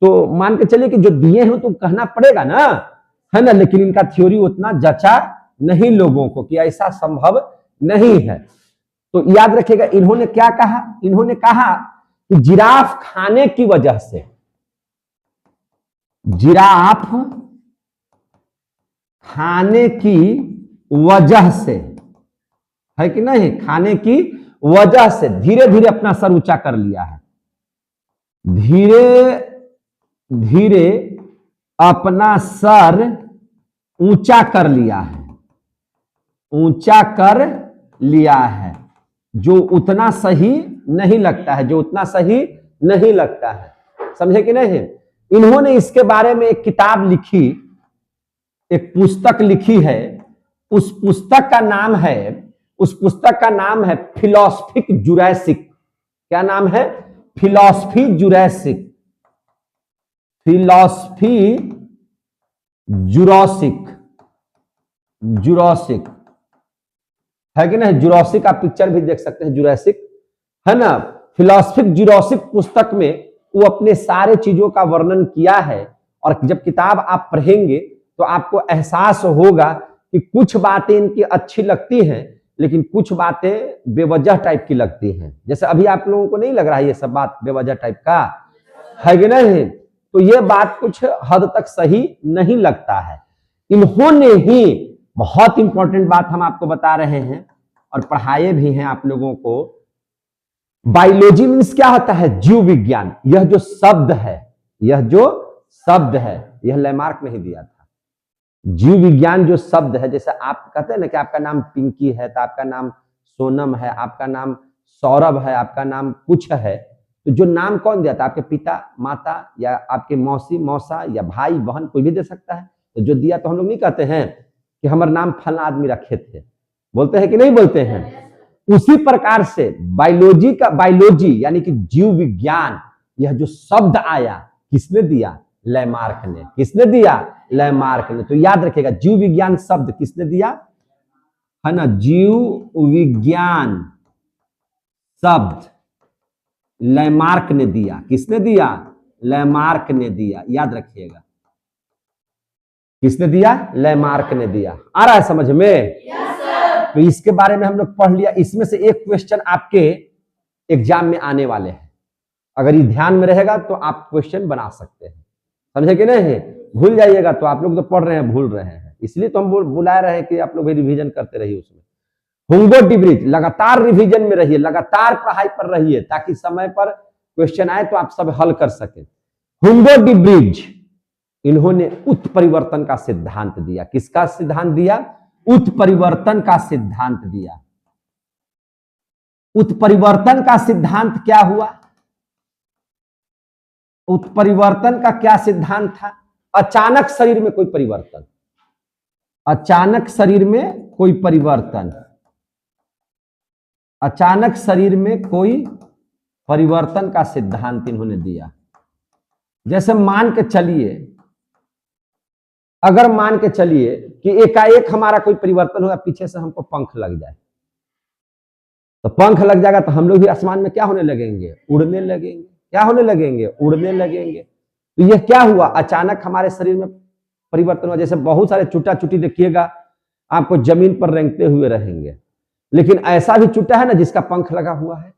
तो मान के चलिए कि जो दिए हैं तो कहना पड़ेगा ना, है ना, लेकिन इनका थ्योरी उतना जचा नहीं लोगों को कि ऐसा संभव नहीं है। तो याद रखिएगा, इन्होंने क्या कहा, इन्होंने कहा कि जिराफ खाने की वजह से, जिराफ खाने की वजह से, है कि नहीं, खाने की वजह से धीरे धीरे अपना सर ऊंचा कर लिया है, धीरे धीरे अपना सर ऊंचा कर लिया है, ऊंचा कर लिया है, जो उतना सही नहीं लगता है, जो उतना सही नहीं लगता है। समझे कि नहीं? इन्होंने इसके बारे में एक किताब लिखी, एक पुस्तक लिखी है। उस पुस्तक का नाम है, उस पुस्तक का नाम है फिलॉसफिक जुरैसिक। क्या नाम है? Philosophy Jurassic, philosophy Jurassic, Jurassic है कि नहीं? जुरासिक आप पिक्चर भी देख सकते हैं, जुरैसिक, है ना। फिलॉसफिक जुरासिक पुस्तक में वो अपने सारे चीजों का वर्णन किया है, और जब किताब आप पढ़ेंगे तो आपको एहसास होगा कि कुछ बातें इनकी अच्छी लगती हैं, लेकिन कुछ बातें बेवजह टाइप की लगती हैं। जैसे अभी आप लोगों को नहीं लग रहा है ये सब बात बेवजह टाइप का है कि नहीं? तो ये बात कुछ हद तक सही नहीं लगता है। इन्होंने ही, बहुत इंपॉर्टेंट बात हम आपको बता रहे हैं और पढ़ाए भी हैं आप लोगों को, बायोलॉजी मीन्स क्या होता है? जीव विज्ञान। यह जो शब्द है, यह जो शब्द है, यह लैमार्क नहीं दिया था। जीव विज्ञान जो शब्द है, जैसे आप कहते हैं ना कि आपका नाम पिंकी है, तो आपका नाम सोनम है, आपका नाम सौरभ है, आपका नाम कुछ है, तो जो नाम कौन दिया था? आपके पिता, माता, या आपके मौसी, मौसा, या भाई बहन, कोई भी दे सकता है। तो जो दिया, तो हम लोग नहीं कहते हैं कि हमारा नाम फला आदमी रखे थे, बोलते हैं कि नहीं बोलते हैं? उसी प्रकार से बायोलॉजी का, बायोलॉजी यानी कि जीव विज्ञान, यह जो शब्द आया, किसने दिया? लैमार्क ने। किसने दिया? लैमार्क ने। तो याद रखिएगा, जीव विज्ञान शब्द किसने दिया, है ना? जीव विज्ञान शब्द लैमार्क ने दिया। किसने दिया? लैमार्क ने दिया। याद रखिएगा, किसने दिया? लैमार्क ने दिया। आ रहा है समझ में? तो इसके बारे में हम लोग पढ़ लिया। इसमें से एक क्वेश्चन आपके एग्जाम में आने वाले हैं, अगर ये ध्यान में रहेगा तो आप क्वेश्चन बना सकते हैं। समझे कि नहीं? भूल जाइएगा तो आप लोग तो पढ़ रहे हैं, भूल रहे हैं, इसलिए तो हम बुला रहे हैं कि आप लोग भी रिवीजन करते रहिए। उसमें हुंगो डी ब्रिज, लगातार रिवीजन में रहिए, लगातार पढ़ाई पर रहिए, ताकि समय पर क्वेश्चन आए तो आप सब हल कर सके। हुंगो डी ब्रिज, इन्होंने उत्परिवर्तन का सिद्धांत दिया। किसका सिद्धांत दिया? उत्परिवर्तन का सिद्धांत दिया। उत्परिवर्तन का सिद्धांत क्या हुआ? उत्परिवर्तन का क्या सिद्धांत था? अचानक शरीर में कोई परिवर्तन, अचानक शरीर में कोई परिवर्तन, अचानक शरीर में कोई परिवर्तन का सिद्धांत इन्होंने दिया। जैसे मान के चलिए, अगर मान के चलिए कि एकाएक हमारा कोई परिवर्तन हुआ, पीछे से हमको पंख लग जाए, तो पंख लग जाएगा तो हम लोग भी आसमान में क्या होने लगेंगे? उड़ने लगेंगे। क्या होने लगेंगे? उड़ने लगेंगे। तो यह क्या हुआ? अचानक हमारे शरीर में परिवर्तन हुआ। जैसे बहुत सारे चुटा चुटी देखिएगा, आपको जमीन पर रेंगते हुए रहेंगे, लेकिन ऐसा भी चुटा है ना जिसका पंख लगा हुआ है,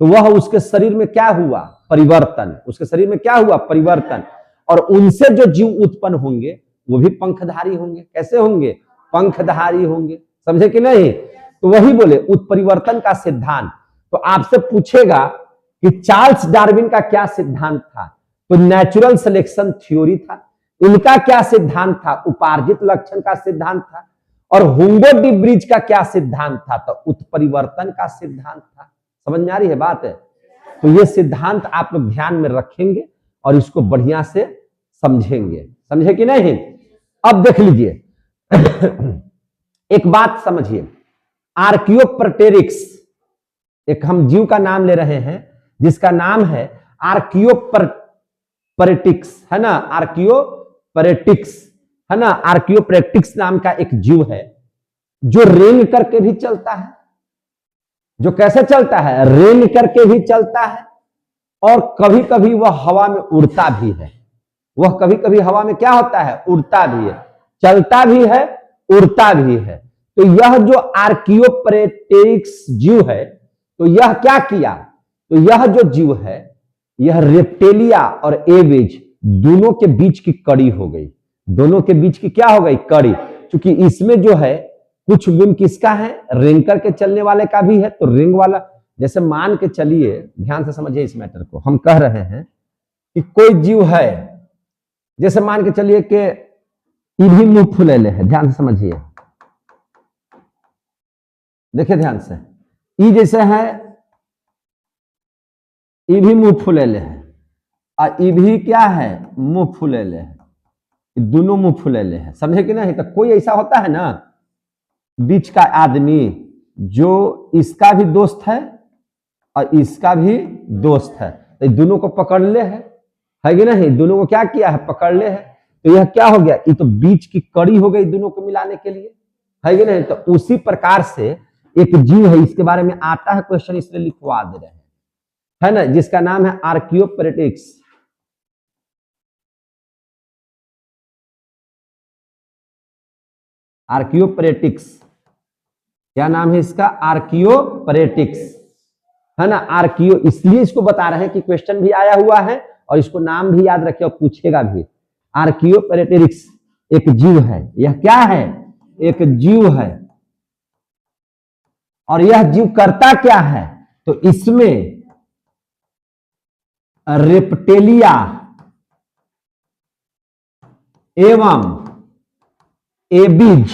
तो वह उसके शरीर में क्या हुआ? परिवर्तन। उसके शरीर में क्या हुआ? परिवर्तन। और उनसे जो जीव उत्पन्न होंगे वो भी पंखधारी होंगे। कैसे होंगे? पंखधारी होंगे। समझे कि नहीं? तो वही बोले उत्परिवर्तन का सिद्धांत। तो आपसे पूछेगा कि चार्ल्स डार्विन का क्या सिद्धांत था? तो नेचुरल सिलेक्शन थ्योरी था। इनका क्या सिद्धांत था? उपार्जित लक्षण का सिद्धांत था। और हुंगो डी ब्रिज का क्या सिद्धांत था? तो उत्परिवर्तन का सिद्धांत था। समझ में आ रही है बात? तो ये सिद्धांत आप लोग ध्यान में रखेंगे और इसको बढ़िया से समझेंगे। समझे कि नहीं? अब देख लीजिए, एक बात समझिए, आर्कियोप्टेरिक्स, एक हम जीव का नाम ले रहे हैं जिसका नाम है आर्कियोप्टेरिक्स, है ना? आर्कियोप्टेरिक्स, है ना? आर्कियोप्टेरिक्स नाम का एक जीव है जो रेंग करके भी चलता है। जो कैसे चलता है? रेंग करके भी चलता है, और कभी कभी वह हवा में उड़ता भी है। वह कभी कभी हवा में क्या होता है, उड़ता भी है, चलता भी है, उड़ता भी है। तो यह जो आर्कियोप्टेरिक्स जीव है, तो यह क्या किया, तो यह जो जीव है यह रेप्टेलिया और एविज दोनों के बीच की कड़ी हो गई, दोनों के बीच की क्या हो गई, कड़ी। क्योंकि इसमें जो है कुछ गुण किसका है, रिंग करके चलने वाले का भी है। तो रिंग वाला, जैसे मान के चलिए, ध्यान से समझिए इस मैटर को, हम कह रहे हैं कि कोई जीव है, जैसे मान के चलिए कि ये भी मुंह फुलेले है, ध्यान से समझिए, देखिए ध्यान से, ये जैसे है, ये भी मुंह फुलेले है और ये भी क्या है, मुंह फुलेले है, दोनों मुंह फुलेले है, समझे कि नहीं। तो कोई ऐसा होता है ना बीच का आदमी जो इसका भी दोस्त है और इसका भी दोस्त है, तो दोनों को पकड़ ले है कि नहीं, दोनों को क्या किया है, पकड़ ले है। तो यह क्या हो गया, ये तो बीच की कड़ी हो गई दोनों को मिलाने के लिए, है कि नहीं। तो उसी प्रकार से एक जीव है, इसके बारे में आता है क्वेश्चन, इसलिए लिखवा दे रहे हैं, है ना, जिसका नाम है आर्कियोप्टेरिक्स। आर्कियोप्टेरिक्स, क्या नाम है इसका, आर्कियोप्टेरिक्स, है ना। आर्कियो इसलिए इसको बता रहे हैं कि क्वेश्चन भी आया हुआ है और इसको नाम भी याद रखे और पूछेगा भी। आर्कियोप्टेरिक्स एक जीव है, यह क्या है, एक जीव है। और यह जीव करता क्या है, तो इसमें रेप्टेलिया एवं एबिज,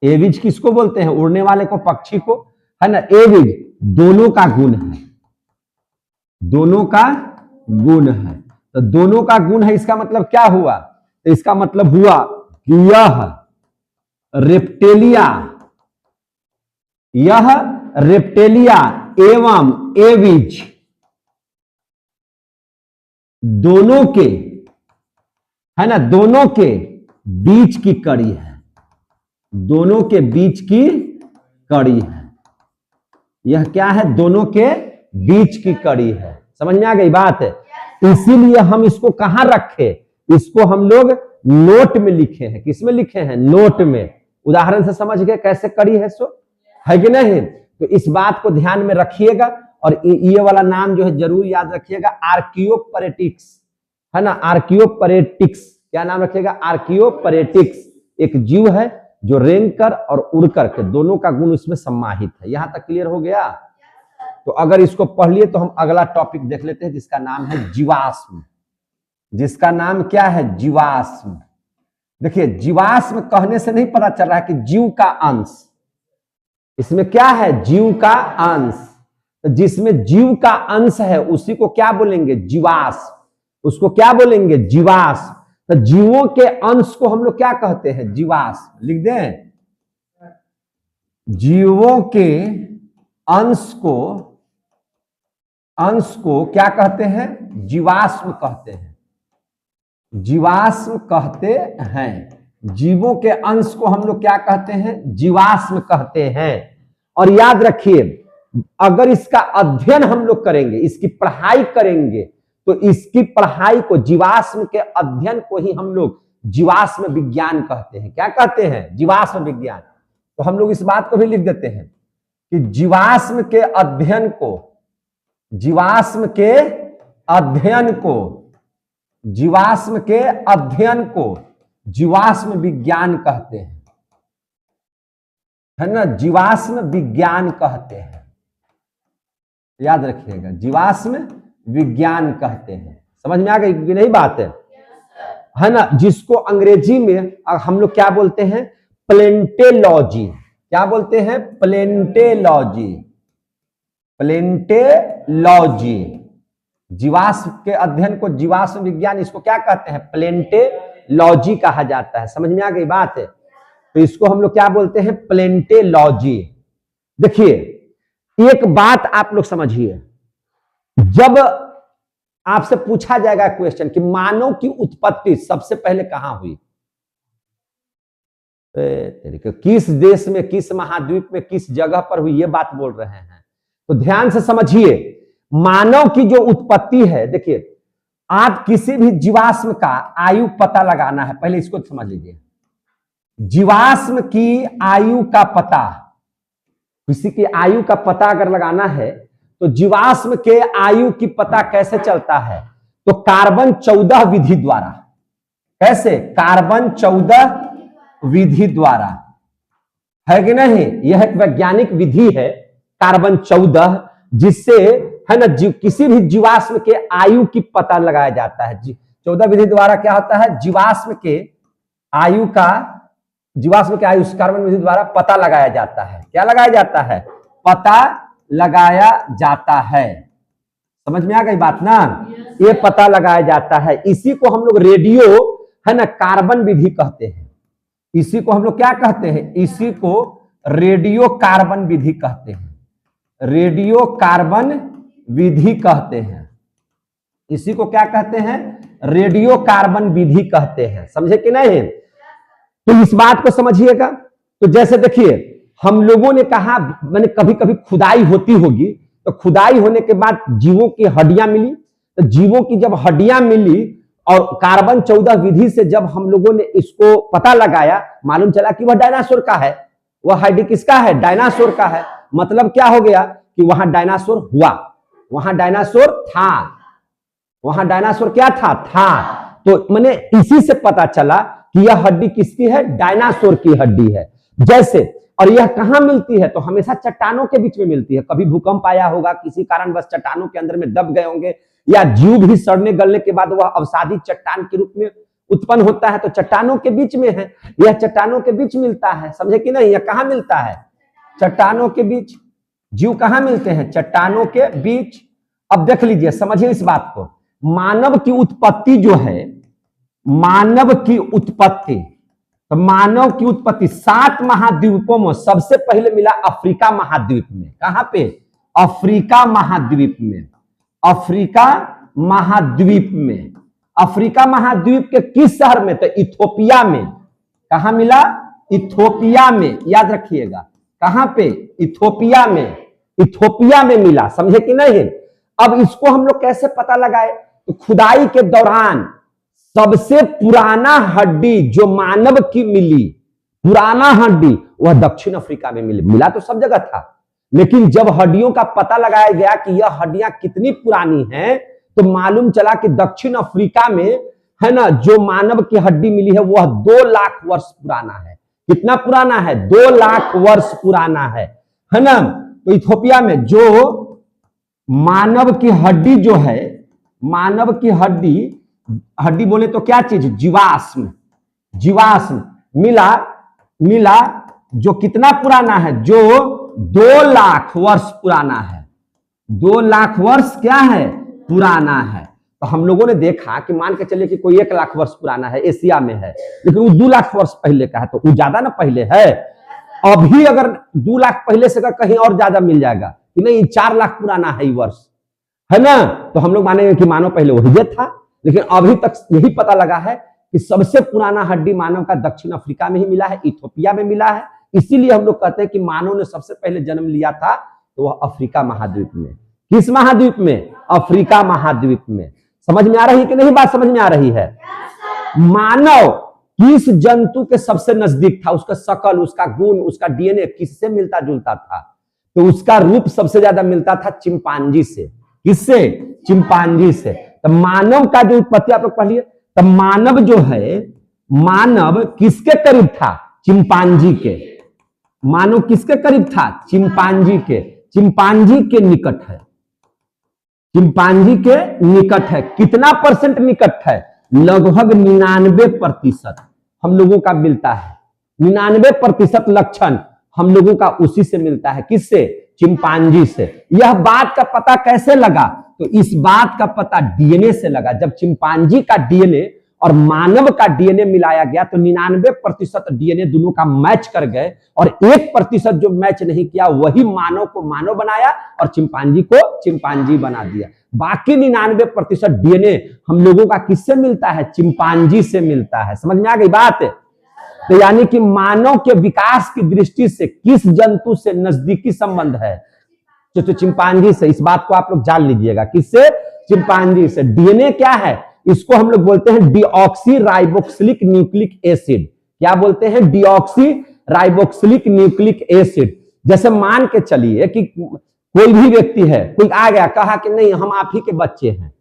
एविज किसको बोलते हैं, उड़ने वाले को, पक्षी को, है ना, एविज दोनों का गुण है, दोनों का गुण है। तो दोनों का गुण है, इसका मतलब क्या हुआ, तो इसका मतलब हुआ कि यह रेप्टेलिया एवं एविज दोनों के, है ना, दोनों के बीच की कड़ी है, दोनों के बीच की कड़ी है। यह क्या है, दोनों के बीच की कड़ी है। समझ में आ गई बात है। इसीलिए हम इसको कहां रखे, इसको हम लोग नोट में लिखे हैं। किसमें लिखे हैं, नोट में। उदाहरण से समझ गए कैसे कड़ी है, सो है कि नहीं। तो इस बात को ध्यान में रखिएगा और ये वाला नाम जो है जरूर याद रखिएगा, आर्कियोप्टेरिक्स, है ना, आर्कियोप्टेरिक्स। क्या नाम रखिएगा, आर्कियोप्टेरिक्स। एक जीव है जो रेंग कर और उड़ कर के दोनों का गुण उसमें सम्माहित है। यहां तक क्लियर हो गया। तो अगर इसको पढ़ लिए तो हम अगला टॉपिक देख लेते हैं, जिसका नाम है जीवाश्म। जिसका नाम क्या है, जीवाश्म। देखिए, जीवाश्म कहने से नहीं पता चल रहा है कि जीव का अंश, इसमें क्या है, जीव का अंश। तो जिसमें जीव का अंश है उसी को क्या बोलेंगे, जीवाश्म। उसको क्या बोलेंगे, जीवाश्म। तो जीवों के अंश को हम लोग क्या कहते हैं, जीवाश्म। लिख दें, जीवों के अंश को क्या कहते हैं, जीवाश्म कहते हैं, जीवाश्म कहते हैं। जीवों के अंश को हम लोग क्या कहते हैं, जीवाश्म कहते हैं। और याद रखिए, अगर इसका अध्ययन हम लोग करेंगे, इसकी पढ़ाई करेंगे, तो इसकी पढ़ाई को, जीवाश्म के अध्ययन को ही हम लोग जीवाश्म विज्ञान कहते हैं। क्या कहते हैं, जीवाश्म विज्ञान। तो हम लोग इस बात को भी लिख देते हैं कि जीवाश्म के अध्ययन को, जीवाश्म के अध्ययन को, जीवाश्म के अध्ययन को जीवाश्म विज्ञान कहते हैं, है ना, जीवाश्म विज्ञान कहते हैं। याद रखिएगा, जीवाश्म विज्ञान कहते हैं। समझ में आ गई कि नहीं बात है ना। जिसको अंग्रेजी में हम लोग क्या बोलते हैं, प्लेंटेलॉजी। क्या बोलते हैं, प्लेंटेलॉजी। प्लेंटेलॉजी, जीवाश्म के अध्ययन को जीवाश्म विज्ञान, इसको क्या कहते हैं, प्लेंटेलॉजी कहा जाता है। समझ में आ गई बात है। तो इसको हम लोग क्या बोलते हैं, प्लेंटेलॉजी। देखिए, एक बात आप लोग समझिए, जब आपसे पूछा जाएगा क्वेश्चन कि मानव की उत्पत्ति सबसे पहले कहां हुई, किस देश में, किस महाद्वीप में, किस जगह पर हुई, ये बात बोल रहे हैं। तो ध्यान से समझिए, मानव की जो उत्पत्ति है, देखिए आप किसी भी जीवाश्म का आयु पता लगाना है, पहले इसको समझ लीजिए। जीवाश्म की आयु का पता, किसी की आयु का पता अगर लगाना है तो जीवाश्म के आयु की पता कैसे चलता है? तो कार्बन 14 विधि द्वारा। कैसे? कार्बन 14 विधि द्वारा, है कि नहीं? यह एक वैज्ञानिक विधि है कार्बन 14, जिससे है ना किसी भी जीवाश्म के आयु की पता लगाया जाता है। 14 विधि द्वारा क्या होता है? जीवाश्म के आयु कार्बन विधि द्वारा पता लगाया जाता है। क्या लगाया जाता है? पता लगाया जाता है। समझ में आ गई बात ना? ये पता लगाया जाता है। इसी को हम लोग रेडियो है ना कार्बन विधि कहते हैं। इसी को हम लोग क्या कहते हैं? इसी को रेडियो कार्बन विधि कहते हैं। रेडियो कार्बन विधि कहते हैं। इसी को क्या कहते हैं? रेडियो कार्बन विधि कहते हैं। समझे कि नहीं? तो इस बात को समझिएगा। तो जैसे देखिए, हम लोगों ने कहा मैंने कभी कभी खुदाई होती होगी, तो खुदाई होने के बाद जीवों की हड्डियां मिली। तो जीवों की जब हड्डियां मिली और कार्बन 14 विधि से जब हम लोगों ने इसको पता लगाया, मालूम चला कि वह डायनासोर का है। वह हड्डी किसका है? डायनासोर का है। मतलब क्या हो गया कि वहां डायनासोर हुआ, वहां डायनासोर था, वहां डायनासोर क्या था? तो मैंने इसी से पता चला कि यह हड्डी किसकी है? डायनासोर की हड्डी है। जैसे, और यह कहां मिलती है? तो हमेशा चट्टानों के बीच में मिलती है। कभी भूकंप आया होगा, किसी कारण बस चट्टानों के अंदर में दब गए होंगे, या जीव भी सड़ने गलने के बाद वह अवसादी चट्टान के रूप में उत्पन्न होता है, तो चट्टानों के बीच में है। यह चट्टानों के बीच मिलता है। समझे कि नहीं? यह कहां मिलता है? चट्टानों के बीच। जीव कहां मिलते हैं? चट्टानों के बीच। अब देख लीजिए, समझिए इस बात को। मानव की उत्पत्ति जो है, मानव की उत्पत्ति, तो मानव की उत्पत्ति 7 महाद्वीपों में सबसे पहले मिला अफ्रीका महाद्वीप में। कहां पे? अफ्रीका महाद्वीप में। अफ्रीका महाद्वीप में। अफ्रीका महाद्वीप के किस शहर में? तो इथोपिया में। कहां मिला? इथोपिया में। याद रखिएगा, कहां पे? इथोपिया में। इथोपिया में मिला। समझे कि नहीं? अब इसको हम लोग कैसे पता लगाए? तो खुदाई के दौरान सबसे पुराना हड्डी जो मानव की मिली, पुराना हड्डी, वह दक्षिण अफ्रीका में मिली। मिला तो सब जगह था, लेकिन जब हड्डियों का पता लगाया गया कि यह हड्डियां कितनी पुरानी हैं, तो मालूम चला कि दक्षिण अफ्रीका में है ना जो मानव की हड्डी मिली है वह 2 लाख वर्ष पुराना है। कितना पुराना है? 2 लाख वर्ष पुराना है ना? तो इथोपिया में जो मानव की हड्डी जो है, मानव की हड्डी बोले तो क्या चीज? जीवाश्म। जीवाश्म मिला जो कितना पुराना है? जो 2 लाख वर्ष पुराना है। 2 लाख वर्ष क्या है? पुराना है। तो हम लोगों ने देखा कि मान के चलिए कि कोई 1 लाख वर्ष पुराना है, एशिया में है, लेकिन वो 2 लाख वर्ष पहले का है, तो वो ज्यादा ना पहले है। अभी अगर 2 लाख पहले से कहीं और ज्यादा मिल जाएगा कि नहीं 4 लाख पुराना है वर्ष, है ना, तो हम लोग मानेंगे कि मानव पहले वही था। लेकिन अभी तक यही पता लगा है कि सबसे पुराना हड्डी मानव का दक्षिण अफ्रीका में ही मिला है, इथोपिया में मिला है। इसीलिए हम लोग कहते हैं कि मानव ने सबसे पहले जन्म लिया था तो वह अफ्रीका महाद्वीप में। किस महाद्वीप में? अफ्रीका महाद्वीप में। समझ में आ रही है कि नहीं? बात समझ में आ रही है? मानव किस जंतु के सबसे नजदीक था? उसका शकल, उसका गुण, उसका डीएनए किससे मिलता जुलता था? तो उसका रूप सबसे ज्यादा मिलता था चिंपांजी से। किससे? चिंपांजी से। तो मानव का जो उत्पत्ति आप लोग पढ़िए, तो मानव जो है, मानव किसके करीब था? चिंपांजी के। मानव किसके करीब था? चिंपांजी के। चिंपांजी के निकट है। चिंपांजी के निकट है। कितना % निकट है? लगभग 99% हम लोगों का मिलता है। 99% लक्षण हम लोगों का उसी से मिलता है। किससे? चिंपांजी से। यह बात का पता कैसे लगा? तो इस बात का पता डीएनए से लगा। जब चिंपांजी का डीएनए और मानव का डीएनए मिलाया गया तो 99% डीएनए दोनों का मैच कर गए, और 1% जो मैच नहीं किया वही मानव को मानव बनाया और चिंपांजी को चिंपांजी बना दिया। बाकी 99% डीएनए हम लोगों का किससे मिलता है? चिंपांजी से मिलता है। समझ में आ गई बात? तो यानी कि मानव के विकास की दृष्टि से किस जंतु से नजदीकी संबंध है? तो चिंपांजी से। इस बात को आप लोग जान लीजिएगा। किससे? चिंपांजी से। डीएनए क्या है? इसको हम लोग बोलते हैं डीऑक्सी राइबोक्सिलिक न्यूक्लिक एसिड। क्या बोलते हैं? Deoxy riboxylic nucleic acid. जैसे मान के चलिए कि कोई भी व्यक्ति है, कोई आ गया कहा कि नहीं हम आप ही के बच्चे हैं,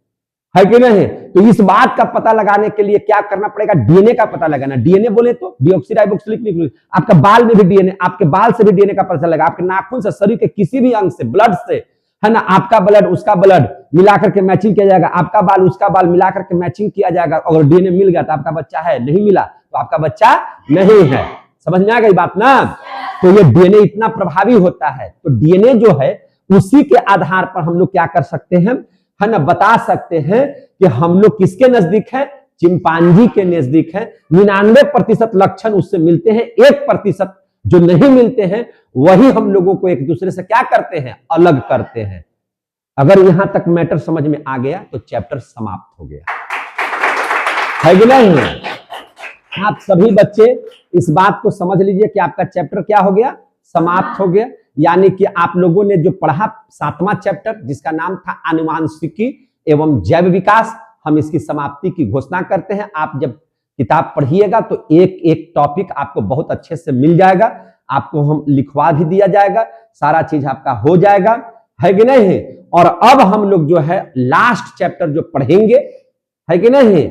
है कि नहीं, तो इस बात का पता लगाने के लिए क्या करना पड़ेगा? डीएनए का पता लगाना। डीएनए बोले तो डीऑक्सीराइबोक्सिलिक न्यूक्लिक। आपका बाल में भी डीएनए, आपके बाल से भी डीएनए का पता लगा, आपके नाखून से, शरीर के किसी भी अंग से, ब्लड से, है ना, आपका ब्लड उसका ब्लड मिलाकर के मैचिंग किया जाएगा, आपका बाल उसका बाल मिलाकर के मैचिंग किया जाएगा। अगर डीएनए मिल गया तो आपका बच्चा है, नहीं मिला तो आपका बच्चा नहीं है। समझ में आ गई बात ना? तो ये डीएनए इतना प्रभावी होता है। तो डीएनए जो है उसी के आधार पर हम लोग क्या कर सकते हैं, है ना, बता सकते हैं कि हम लोग किसके नजदीक है? चिंपांजी के नजदीक है। 99% लक्षण उससे मिलते हैं, 1% जो नहीं मिलते हैं वही हम लोगों को एक दूसरे से क्या करते हैं? अलग करते हैं। अगर यहां तक मैटर समझ में आ गया तो चैप्टर समाप्त हो गया, है कि नहीं? आप सभी बच्चे इस बात को समझ लीजिए कि आपका चैप्टर क्या हो गया? समाप्त हो गया। यानी कि आप लोगों ने जो पढ़ा 7वां चैप्टर जिसका नाम था आनुवांशिकी एवं जैव विकास, हम इसकी समाप्ति की घोषणा करते हैं। आप जब किताब पढ़िएगा तो एक एक टॉपिक आपको बहुत अच्छे से मिल जाएगा, आपको हम लिखवा भी दिया जाएगा, सारा चीज आपका हो जाएगा, है कि नहीं? और अब हम लोग जो है लास्ट चैप्टर जो पढ़ेंगे, है कि नहीं,